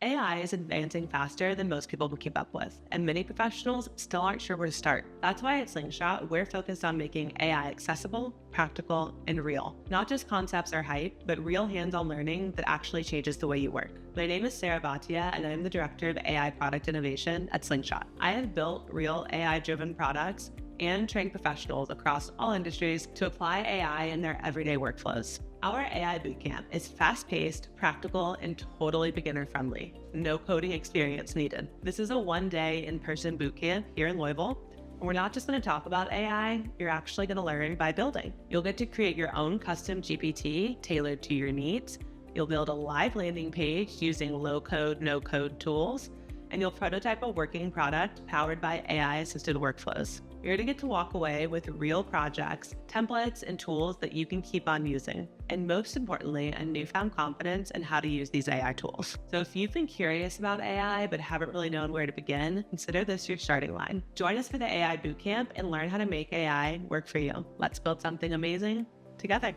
AI is advancing faster than most people can keep up with, and many professionals still aren't sure where to start. That's why at Slingshot, we're focused on making AI accessible, practical, and real. Not just concepts or hype, but real hands-on learning that actually changes the way you work. My name is Sarah Bhatia, and I'm the Director of AI Product Innovation at Slingshot. I have built real AI-driven products and trained professionals across all industries to apply AI in their everyday workflows. Our AI Bootcamp is fast-paced, practical, and totally beginner-friendly. No coding experience needed. This is a one-day in-person bootcamp here in Louisville. We're not just going to talk about AI, you're actually going to learn by building. You'll get to create your own custom GPT tailored to your needs. You'll build a live landing page using low-code, no-code tools, and you'll prototype a working product powered by AI-assisted workflows. You're going to get to walk away with real projects, templates, and tools that you can keep on using. And most importantly, a newfound confidence in how to use these AI tools. So if you've been curious about AI but haven't really known where to begin, consider this your starting line. Join us for the AI Bootcamp and learn how to make AI work for you. Let's build something amazing together.